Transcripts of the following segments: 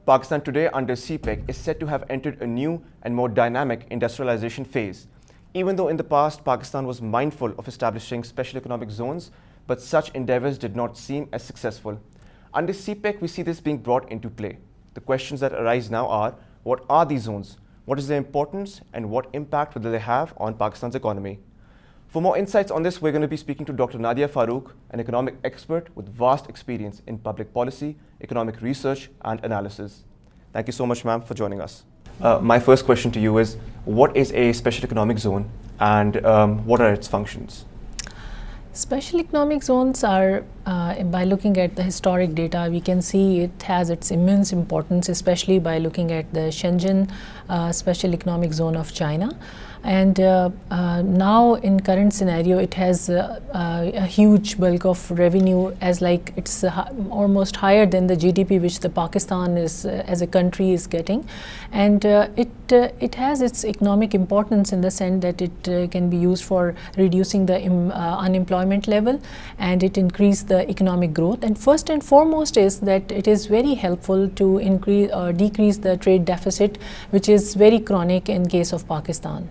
Pakistan today under CPEC is said to have entered a new and more dynamic industrialization phase. Even though in the past Pakistan was mindful of establishing special economic zones, but such endeavors did not seem as successful. Under CPEC, we see this being brought into play. The questions that arise now are, what are these zones? What is their importance and what impact will they have on Pakistan's economy? For more insights on this, we're going to be speaking to Dr. Nadia Farooq, an economic expert with vast experience in public policy, economic research and analysis. Thank you so much, ma'am, for joining us. My first question to you is, what is a special economic zone and what are its functions? Special economic zones are, by looking at the historic data, we can see it has its immense importance, especially by looking at the Shenzhen Special Economic Zone of China. And now in current scenario, it has a huge bulk of revenue, as like it's almost higher than the GDP which the Pakistan is as a country is getting. And it has its economic importance in the sense that it can be used for reducing the unemployment level, and it increase the economic growth. And first and foremost is that it is very helpful to increase or decrease the trade deficit, which is very chronic in case of Pakistan.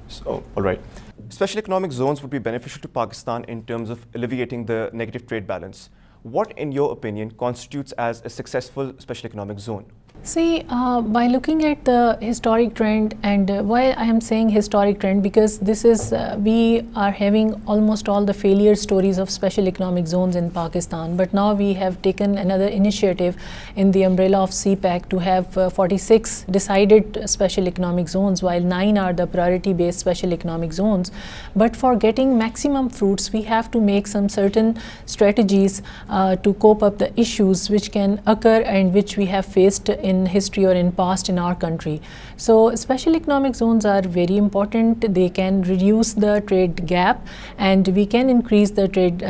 So, all right. Special economic zones would be beneficial to Pakistan in terms of alleviating the negative trade balance. What, in your opinion, constitutes as a successful special economic zone? See, by looking at the historic trend, and why I am saying historic trend, because this is, we are having almost all the failure stories of special economic zones in Pakistan, but now we have taken another initiative in the umbrella of CPEC to have 46 decided special economic zones, while 9 are the priority based special economic zones. But for getting maximum fruits, we have to make some certain strategies to cope up the issues which can occur and which we have faced in history or in past in our country. So special economic zones are very important. They can reduce the trade gap, and we can increase the trade,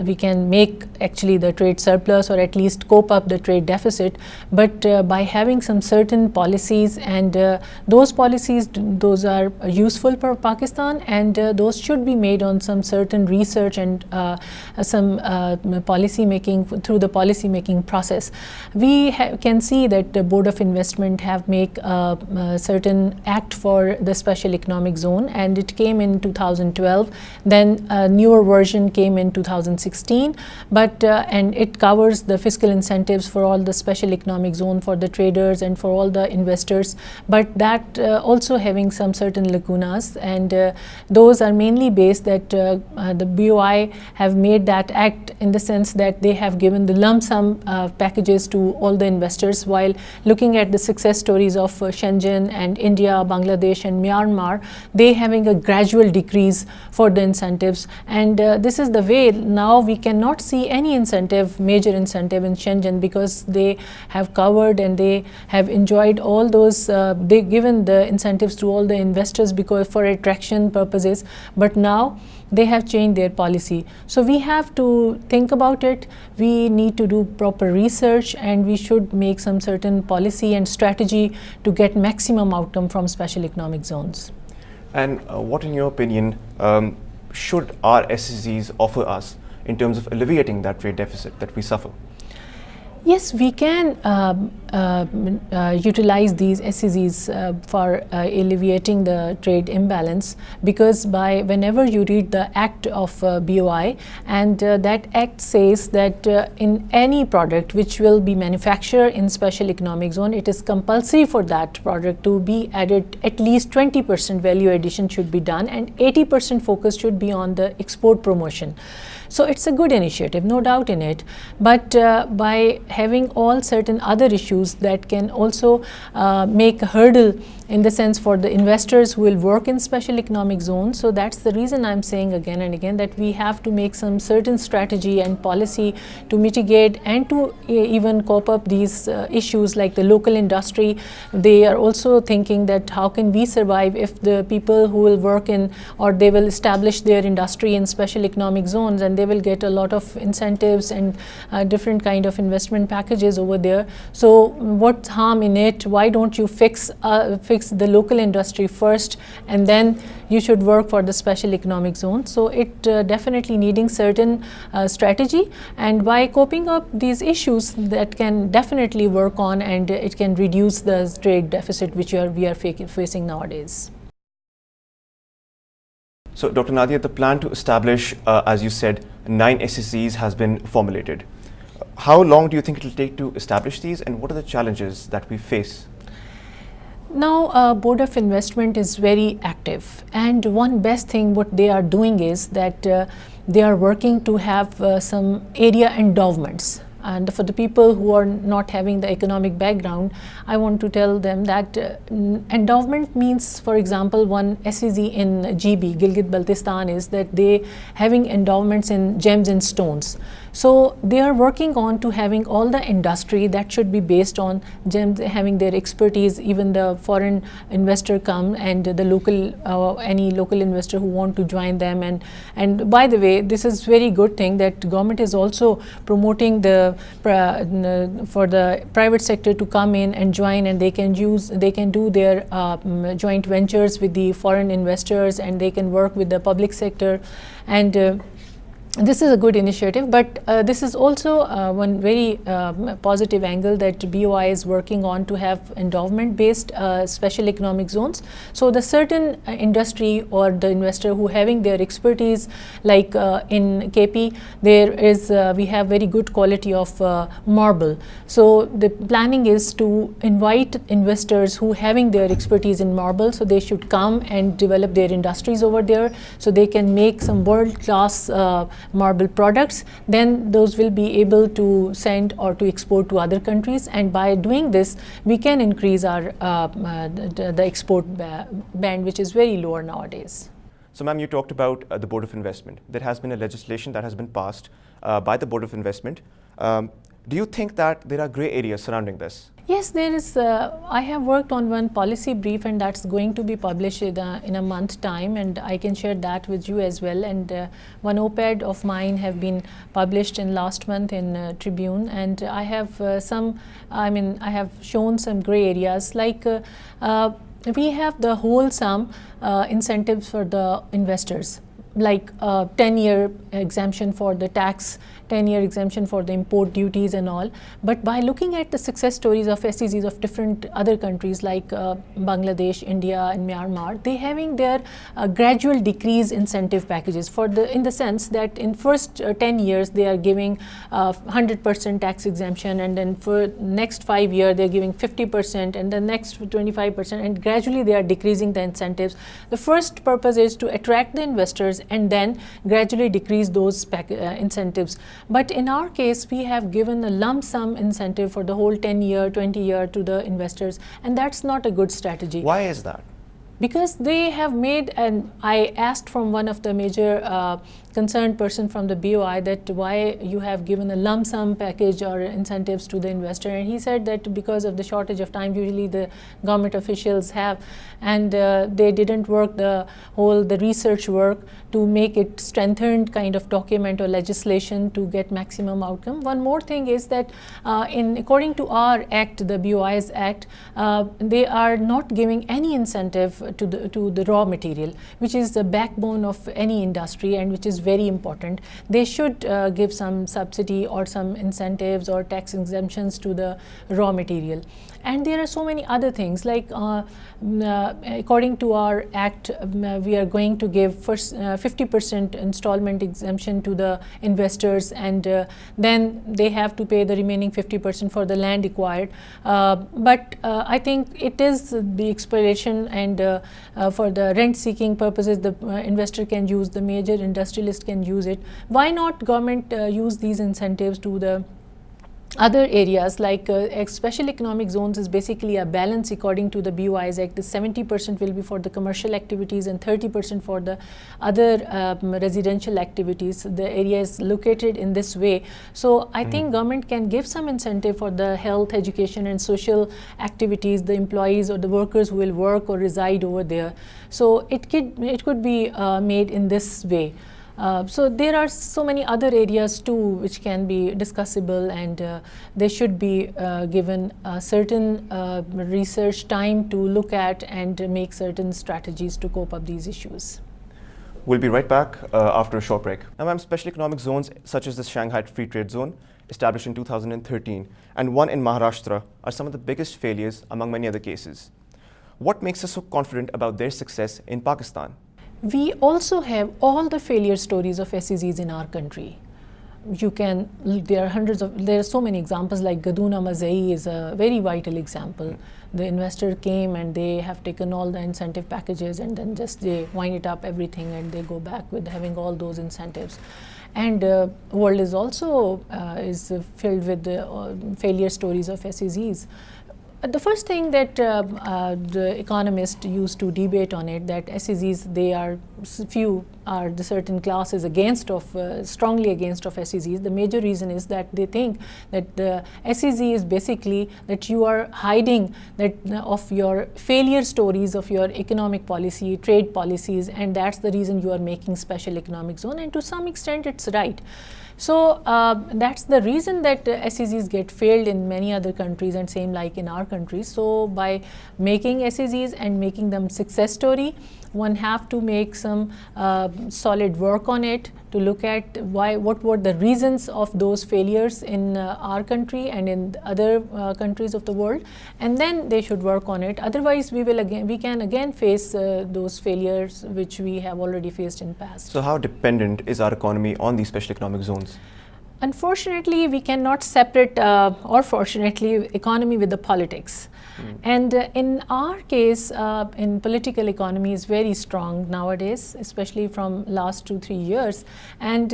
we can make actually the trade surplus, or at least cope up the trade deficit, but by having some certain policies, and those policies, those are useful for Pakistan, and those should be made on some certain research and some policy making, through the policy making process. We can see that the Board of Investment have make a certain act for the special economic zone, and it came in 2012. Then a newer version came in 2016, but and it covers the fiscal incentives for all the special economic zone for the traders and for all the investors, but that also having some certain lacunas, and those are mainly based that the BOI have made that act in the sense that they have given the lump sum packages to all the investors, while looking at the success stories of Shenzhen and India, Bangladesh and Myanmar, they having a gradual decrease for the incentives. And this is the way now we cannot see any incentive, major incentive in Shenzhen, because they have covered and they have enjoyed all those, they given the incentives to all the investors because for attraction purposes, but now they have changed their policy. So we have to think about it. We need to do proper research, and we should make some certain policy and strategy to get maximum outcome from special economic zones. And what, in your opinion, should our SEZs offer us in terms of alleviating that trade deficit that we suffer? Yes, we can utilize these SEZs for alleviating the trade imbalance, because by whenever you read the act of BOI, and that act says that in any product which will be manufactured in special economic zone, it is compulsory for that product to be added at least 20% value addition should be done, and 80% focus should be on the export promotion. So it's a good initiative, no doubt in it, but by having all certain other issues that can also make a hurdle in the sense for the investors who will work in special economic zones. So that's the reason I'm saying again and again that we have to make some certain strategy and policy to mitigate and to even cope up these issues, like the local industry. They are also thinking that how can we survive if the people who will work in, or they will establish their industry in special economic zones, and they will get a lot of incentives and different kind of investment packages over there. So what's harm in it? Why don't you fix fix the local industry first, and then you should work for the special economic zone. So it definitely needing certain strategy, and by coping up these issues that can definitely work on, and it can reduce the trade deficit which we are facing nowadays. So, Dr. Nadia, the plan to establish, as you said, 9 SEZs has been formulated. How long do you think it will take to establish these, and what are the challenges that we face? Now, Board of Investment is very active, and one best thing what they are doing is that they are working to have some area endowments. And for the people who are not having the economic background, I want to tell them that endowment means, for example, one SEZ in GB, Gilgit-Baltistan, is that they having endowments in gems and stones. So they are working on to having all the industry that should be based on gems, having their expertise. Even the foreign investor come, and the local any local investor who want to join them. And by the way, this is very good thing that government is also promoting the for the private sector to come in and join, and they can do their joint ventures with the foreign investors, and they can work with the public sector, and this is a good initiative. But this is also one very positive angle that BOI is working on, to have endowment based special economic zones. So the certain industry or the investor who having their expertise, like in KP there is we have very good quality of marble. So the planning is to invite investors who having their expertise in marble, so they should come and develop their industries over there, so they can make some world class marble products. Then those will be able to send or to export to other countries, and by doing this we can increase our the export band, which is very lower nowadays. So, ma'am, you talked about the Board of Investment. There has been a legislation that has been passed by the Board of Investment. Do you think that there are grey areas surrounding this? Yes, there is. I have worked on one policy brief, and that's going to be published in a month's time, and I can share that with you as well. And one op-ed of mine have been published in last month in Tribune, and I have I have shown some grey areas, like we have the wholesome incentives for the investors, like 10-year exemption for the tax, 10-year exemption for the import duties and all. But by looking at the success stories of SEZs of different other countries like Bangladesh, India and Myanmar, they having their gradual decrease incentive packages for in the sense that in first 10 years they are giving 100% tax exemption, and then for next 5 years they are giving 50%, and the next 25%, and gradually they are decreasing the incentives. The first purpose is to attract the investors and then gradually decrease those incentives. But in our case, we have given a lump sum incentive for the whole 10-year, 20-year to the investors, and that's not a good strategy. Why is that? Because they have made, and I asked from one of the major concerned person from the BOI that why you have given a lump sum package or incentives to the investor, and he said that because of the shortage of time usually the government officials have, and they didn't work the research work to make it strengthened kind of document or legislation to get maximum outcome. One more thing is that according to our act, the BOI's act, they are not giving any incentive to the raw material, which is the backbone of any industry and which is very important. They should give some subsidy or some incentives or tax exemptions to the raw material. And there are so many other things, like according to our act, we are going to give first 50% installment exemption to the investors, and then they have to pay the remaining 50% for the land acquired. But I think it is the expiration, and for the rent seeking purposes the investor can use, the major industrialist can use it. Why not government use these incentives to the other areas, like special economic zones is basically a balance according to the BOI's Act. The 70% will be for the commercial activities and 30% for the other residential activities. The area is located in this way. So I think government can give some incentive for the health, education and social activities, the employees or the workers who will work or reside over there. So it could be made in this way. So there are so many other areas too which can be discussable, and they should be given certain research time to look at and make certain strategies to cope up these issues. We'll be right back after a short break. Now, ma'am, special economic zones such as the Shanghai Free Trade Zone, established in 2013, and one in Maharashtra are some of the biggest failures among many other cases. What makes us so confident about their success in Pakistan? We also have all the failure stories of SEZs in our country. There are so many examples, like Gaduna Mazai is a very vital example. The investor came and they have taken all the incentive packages and then just they wind it up everything and they go back with having all those incentives. And world is also is filled with failure stories of SEZs. The first thing that the economists used to debate on it, that SEZs, the certain class is strongly against of SEZs. The major reason is that they think that the SEZ is basically that you are hiding of your failure stories of your economic policy, trade policies, and that's the reason you are making special economic zone, and to some extent it's right. So that's the reason that SEZs get failed in many other countries, and same like in our country. So by making SEZs and making them success story, one have to make some solid work on it to look at what were the reasons of those failures in our country and in other countries of the world, and then they should work on it. Otherwise, we can again face those failures which we have already faced in past. So how dependent is our economy on these special economic zones? Unfortunately, we cannot separate, or fortunately, economy with the politics. And in our case, in political economy is very strong nowadays, especially from last 2-3 years. And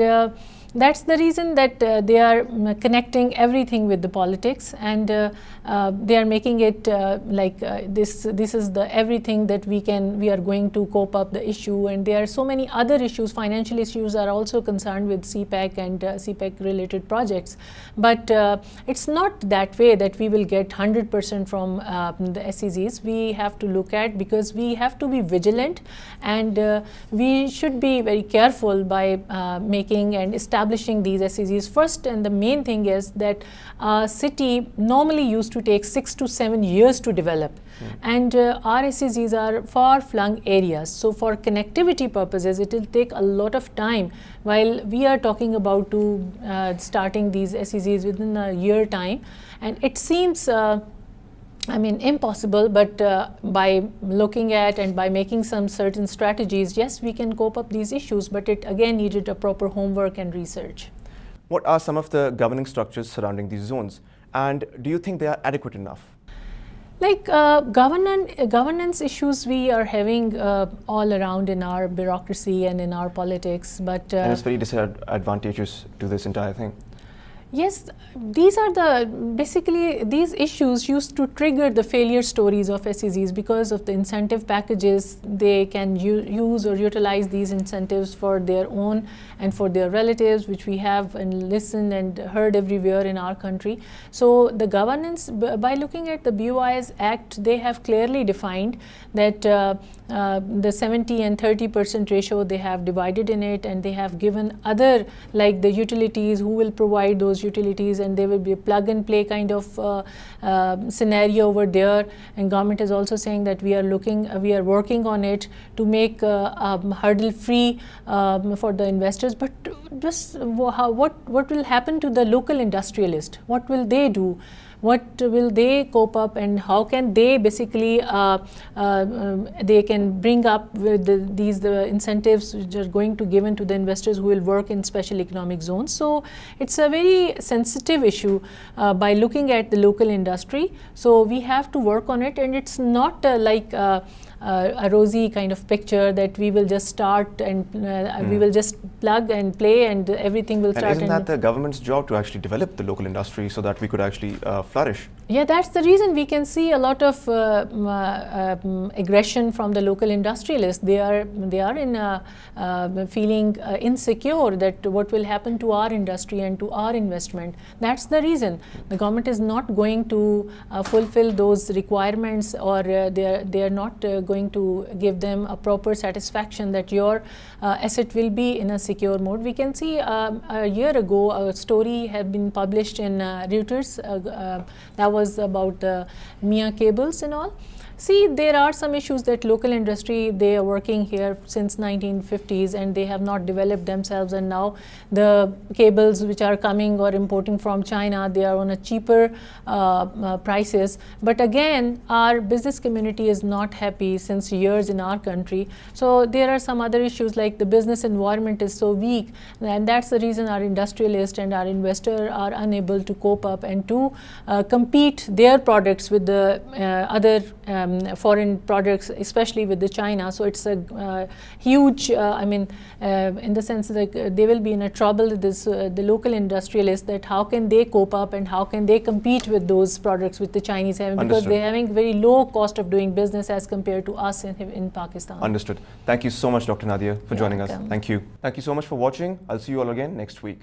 that's the reason that they are connecting everything with the politics, and they are making it like this is the everything that we are going to cope up the issue. And there are so many other issues. Financial issues are also concerned with CPEC and CPEC related projects, but it's not that way that we will get 100% from the SEZs. We have to look at, because we have to be vigilant, and we should be very careful by making and establishing these SEZs first. And the main thing is that a city normally used to take 6 to 7 years to develop, and our SEZs are far-flung areas. So for connectivity purposes, it will take a lot of time, while we are talking about starting these SEZs within a year time. And it seems impossible, but by looking at and by making some certain strategies, yes, we can cope up these issues, but it again needed a proper homework and research. What are some of the governing structures surrounding these zones, and do you think they are adequate enough? Like governance issues we are having all around in our bureaucracy and in our politics, but and it's very disadvantageous to this entire thing. Yes, these issues used to trigger the failure stories of SEZs because of the incentive packages. They can use or utilize these incentives for their own and for their relatives, which we have and listened and heard everywhere in our country. So the governance, by looking at the BOI's Act, they have clearly defined that the 70 and 30% ratio they have divided in it, and they have given other, like the utilities, who will provide those utilities, and there will be a plug and play kind of scenario over there. And government is also saying that we are working on it to make hurdle free for the investors. But just what will happen to the local industrialist? What will they do? What will they cope up, and how can they basically they can bring up with these incentives which are going to given to the investors who will work in special economic zones? So it's a very sensitive issue by looking at the local industry. So we have to work on it, and it's not like a rosy kind of picture that we will just start and we will just plug and play and everything will start. And isn't that the government's job to actually develop the local industry so that we could actually flourish? Yeah, that's the reason we can see a lot of aggression from the local industrialists. They are in feeling insecure that what will happen to our industry and to our investment. That's the reason the government is not going to fulfill those requirements, or they are not going to give them a proper satisfaction that your asset will be in a secure mode. We can see a year ago a story had been published in Reuters that was about the Mia cables and all. See, there are some issues that local industry, they are working here since 1950s and they have not developed themselves, and now the cables which are coming or importing from China, they are on a cheaper prices. But again, our business community is not happy since years in our country. So there are some other issues like the business environment is so weak, and that's the reason our industrialists and our investors are unable to cope up and to compete their products with the other foreign products, especially with the China. So it's a huge, in the sense that they will be in a trouble, the local industrialists, that how can they cope up and how can they compete with those products with the Chinese having, because they're having very low cost of doing business as compared to us in Pakistan. Understood. Thank you so much, Dr. Nadia, for joining us. Welcome. Thank you. Thank you so much for watching. I'll see you all again next week.